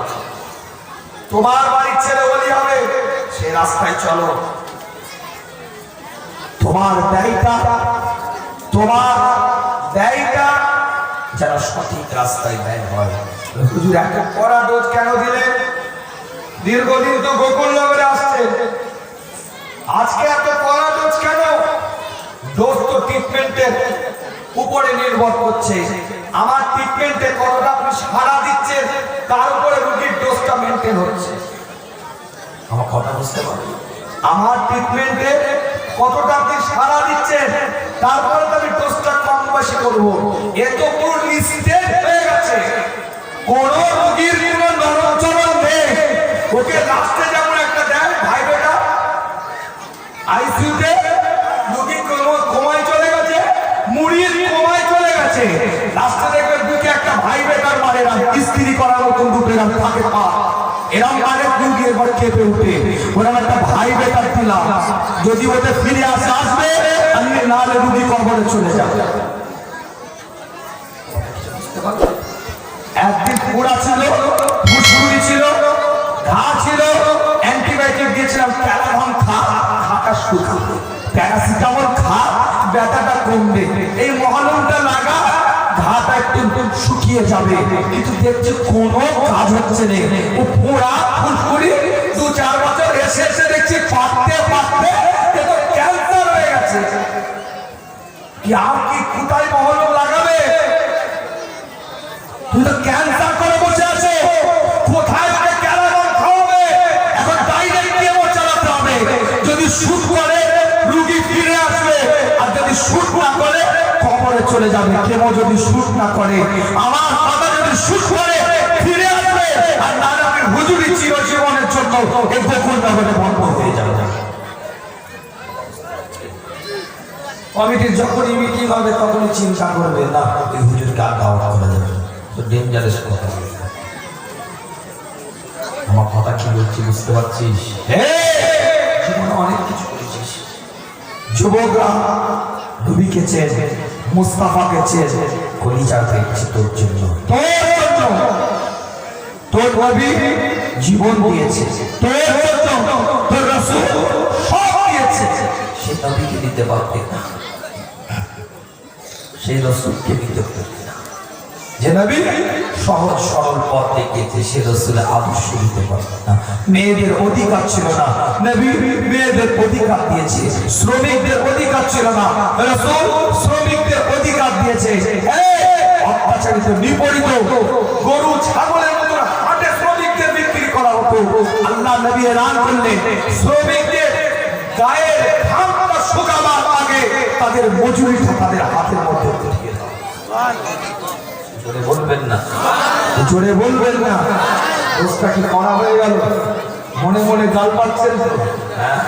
Speaker 2: তোমার বাড়ির ছেলে ওলি হবে, সে রাস্তায় চলো। তোমার ব্যয়টা যেন সঠিক রাস্তায় ব্যয় হয়। হুজুর এত কড়া ডোজ কেন দিলেন? দীর্ঘদিন তো গোকুলনগরে আসছে, আজকে এত কড়া ডোজ কেন? ডোজ তো ট্রিটমেন্টের উপরে নির্ভর করছে। আমার ট্রিটমেন্টে কতটা আপনি সাড়া দিচ্ছেন তার উপরে রোগীর ডোজটা মেনটেন হচ্ছে। আমার কথা বুঝতে পারবেন? আমার ট্রিটমেন্টে কতটা আপনি সাড়া দিচ্ছেন তারপরে তো আমি ডোজটা কম বেশি করবো। এ তো পুরো নিশ্চিত হয়ে গেছে, কোন রোগীর কোন নরমচরণ নেই। ওকে লাস্টে যেমন একটা দেয় ভাই বেটা আইসিইউতে, রোগী কোমায় চলে গেছে, মুড়ির কোমায় চলে গেছে, লাস্টে দেখবেন বুকে একটা ভাই বেটার মারে না, স্ত্রী করার মতন রূপে না থাকে পা, এরকম মানে রোগী এবার কেঁপে উঠে। ওরকম একটা ভাই বেটার দিলাম, যদি ওদের ফিরে আসবে আমি নাহলে রোগী কবরে চলে যাবে। একদিন পোড়া ছিল, ফুসফুরি ছিল, ঘা ছিল, অ্যান্টিবায়োটিক দিয়েছিলাম, প্যারাডন খা, ঘাটা শুকাবে, প্যারাসিটামল খা, ব্যথাটা কমবে, এই মহালমটা লাগা, ঘাটা একটু শুকিয়ে যাবে। কিন্তু দেখছি কোনো কাজ হচ্ছে না। ও পোড়া ফুসফুরি 2-4 বছর এসে দেখছি পাততে ক্যান্সার হয়ে গেছে। কি আর কি কোথায় মহলম লাগাবে? তুই তো ক্যান্সার করে বসে আছে, কোথায় ওকে ক্যারাডন খাওয়াবে? এখন ডাইরেক্ট কেমো চালাতে হবে। যদি শুট করে রোগী ফিরে আসবে, আর যদি শুট না করে কবরে চলে যাবে। কেমো যদি শুট না করে, আমার কথা যদি শুট করে ফিরে আসবে, আর না আমি হুজুরি চিরজীবনের জন্য এই গোকুলনগরে বন্ধ হয়ে যাবে। কমিটির যখনই মিটিং হবে তখনই চিন্তা করবে না এই হুজুরকে আর দাওয়াত করা যাবে। তো ডেঞ্জারাস কথা। আমার কথা কি বলছি বুঝতে পারছিস? জীবনে অনেক কিছু করেছিস। যুবকরা নবীকে চেয়েছে, মুস্তাফাকে চেয়েছে, কলিজা পেয়েছে তোর জন্য। তোর নবী জীবন দিয়েছে, তোর জন্য তোর রাসূল সব দিয়েছে। সে নবীকে দিতে পারবে না, সেই রাসূলকে দিতে পারবে না। যে নবী সহজ সরল পথ দেখিয়েছে, সে রাসূলের আদর্শ দিতে পারবে না। মেয়েদের অধিকার ছিল না, নবী মেয়েদের অধিকার দিয়েছে। শ্রমিকদের অধিকার ছিল না, রাসূল শ্রমিকদের অধিকার দিয়েছে। অত্যাচারিত নিপীড়িত গরু ছাগলের মতো হাটে শ্রমিকদের বিক্রি করা হতো। আল্লাহ নবী এলান করলেন, শ্রমিকদের গায়ের ঘামটা শুকাবার আগে তাদের মজুরিটা তাদের হাতের মধ্যে দিয়ে দাও। জোরে বলবেন না, জোরে বলবেন না। দোষটা কি করা হয়ে গেল? মনে মনে গাল পাচ্ছেন তো?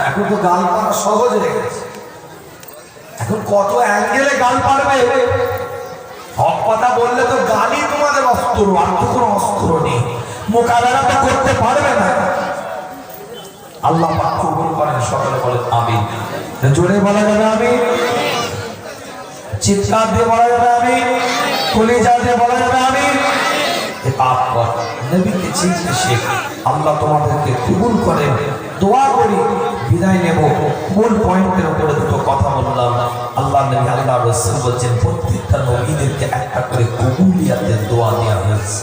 Speaker 2: এখন তো গাল পাড়া সহজ হয়ে গেছে। এখন কত অ্যাঙ্গেলে গাল পারবে। হক কথা বললে তো গালই তোমাদের অস্ত্র, আর তো কোনো অস্ত্র নেই। মোকাবেলা তো করতে পারবে না। আল্লাহ পাক কবুল করেন, সকলে বলেন আমিন। জোরে বলা যাবে আমিন, চিৎকার দিয়ে বলা যাবে আমিন, কলিজা দিয়ে বলা যাবে আমিন। ইত্তেকাদ কর, নবীকে চিনতে শেখ। আল্লাহ তোমাদেরকে কবুল করেন। দোয়া করি, বিদায় নেব। মূল পয়েন্টের উপরে দুটো কথা বললাম। আল্লাহ নবী, আল্লাহ রাসূল বলেছেন প্রত্যেকটা নবীদেরকে একটা করে কবুলিয়াতের দোয়া দেওয়া হয়েছে।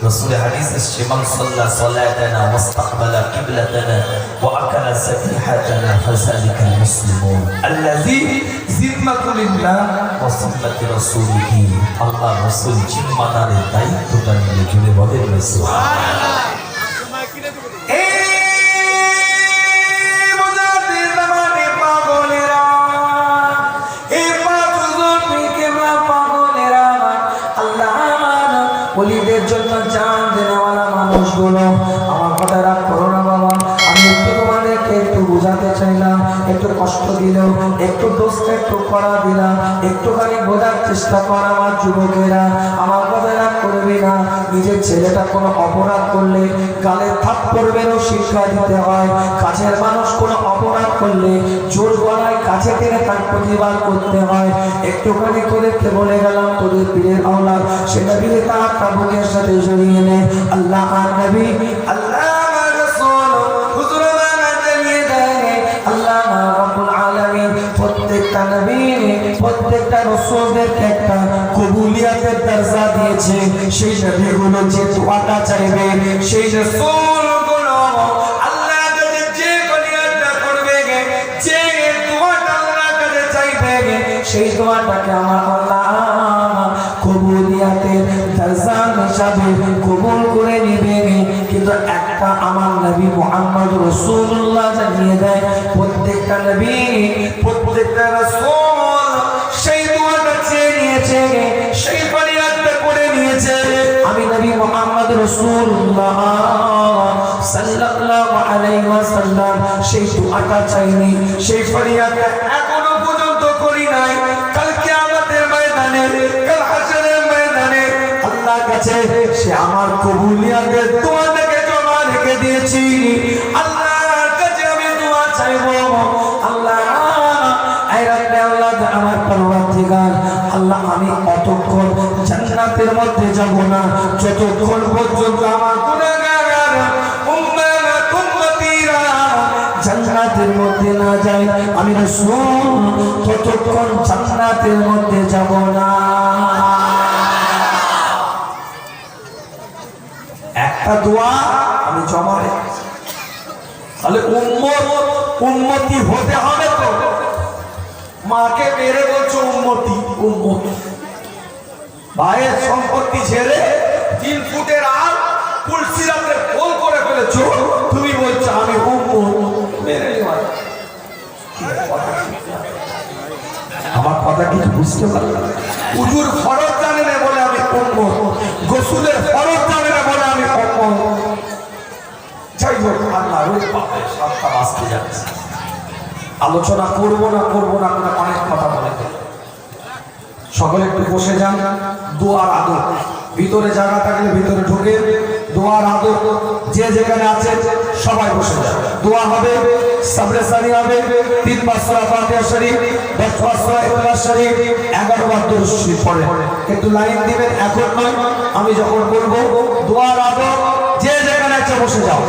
Speaker 2: রাসূলের হাদিসে মান সাল্লা সালাতানা ওয়াস্তাকবালা কিবলাতানা ওয়া আকালা সাবিহাতানা ফাযালিকাল মুসলিমুন আল্লাযী জিম্মাতু লিল্লাহ ওয়া সুন্নাতি রাসূলিহি। আল্লাহ রাসূল জিম্মাদারের দায়িত্বটা নিয়ে জুড়ে বলেন সুবহানাল্লাহ। ওলিদের জন্য জান দেওয়ালা মানুষগুলো, আমার কথা রাগ করো না বাবা। আমি একটু তোমাদেরকে একটু বোঝাতে চাইলাম, একটু কষ্ট দিলেও, একটু দোষটা একটু করা দিলাম, একটুখানি বোঝার চেষ্টা কর আমার যুবকেরা। আমার কথা রাগ করবি না। নিজের ছেলেটা কোনো অপরাধ করলে গালে থাপ করবেনও শিক্ষা দিতে হয়। কাছের মানুষ কোনো অপরাধ করলে জোর গলায় কাছে টেনে তার প্রতিবাদ করতে হয়। একটুখানি তোদেরকে বলে গেলাম, তোদের পীরের আওলাদ সেটা বিলে তার বুকের সাথে জড়িয়ে নে। আল্লাহ আর নবী, আল্লাহ আর রাসূল হুজুর আমাদের জানিয়ে দেয়, আল্লাহ রাব্বুল আলামিন প্রত্যেকটা নবী, প্রত্যেকটা রাসূলদেরকে একটা কবুলিয়াতের দরজা দিয়েছে। সেই নবীগুলো যে দোয়াটা চাইবে, সেই রাসূলগুলো আল্লাহর কাছে যে কলিয়াতটা করবে, যে দোয়াটা আল্লাহর কাছে চাইবে, সেই দোয়াটাকে আমার আল্লাহ কবুলিয়াতের দরজা হিসাবে কবুল করে নেবে। কিন্তু একটা আমার নবী মুহাম্মদ রাসূলুল্লাহ জানিয়ে দেয়, প্রত্যেকটা নবী, প্রত্যেকটা রাসূল সেই দোয়াটা চেয়ে নিয়েছে, সেই ফরিয়াদটা করে নিয়েছে। আমি নবী মুহাম্মদ রাসূলুল্লাহ সাল্লাল্লাহু আলাইহি ওয়াসাল্লাম সেই দোয়াটা চাইনি, সেই ফরিয়াদটা এখনো পর্যন্ত করি নাই। কাল কিয়ামতের ময়দানে, কাল হাশরের ময়দানে আল্লাহর কাছে সে আমার কবুলিয়াতের দোয়াটাকে জমা রেখে দিয়েছি। আল্লাহর কাছে আমি দোয়া চাইবো, আল্লাহ আয় রাব্বে আল্লাহ আমার পরওয়ারদিগার, আল্লাহ আমি অতক্ষণ জান্নাতের মধ্যে যাব না যতক্ষণ পর্যন্ত আমার গুনাহগার উম্মতিরা জান্নাতের মধ্যে না যায়। আমি রাসূল ততক্ষণ জান্নাতের মধ্যে যাব না। একটা দোয়া আমি জমা রেখেছি। তাহলে উম্মতি হতে হবে তো। মাকে মেরে বলছো উম্মতি, উম্মতি। ভাইয়ের সম্পত্তি ছেড়ে 3 ফুটের আর তুলসিরাতে গোল করে ফেলেছো, তুমি বলছো আমি মেরে নিও। আমার কথা কি বুঝতে পারলে? উজুর ফরজ জানে না বলে আমি উম্মত, গোসলের ফরজ জানে না বলে আমি উম্মত। যাই হোক, আল্লাহ রূপ পাবে, সবটা বাঁচতে যাচ্ছে। আলোচনা করবো না করে অনেক কথা বলে সকলে একটু বসে যান। দোয়ার আদর, ভিতরে জায়গা থাকলে ভিতরে ঢুকে দোয়ার আদর, যে যেখানে আছে সবাই বসে যান। দোয়া হবে, সাবরে সারি হবে, 3 বার সূরা ফাতিহা শরীফ, 10 বার সূরা ইখলাস শরীফ, 11 বার দুরূদ শরীফ পড়ে। একটু লাইন দিবেন, এখন নয়, আমি যখন বলবো দোয়ার আদর, যে যেখানে আছে বসে যাও।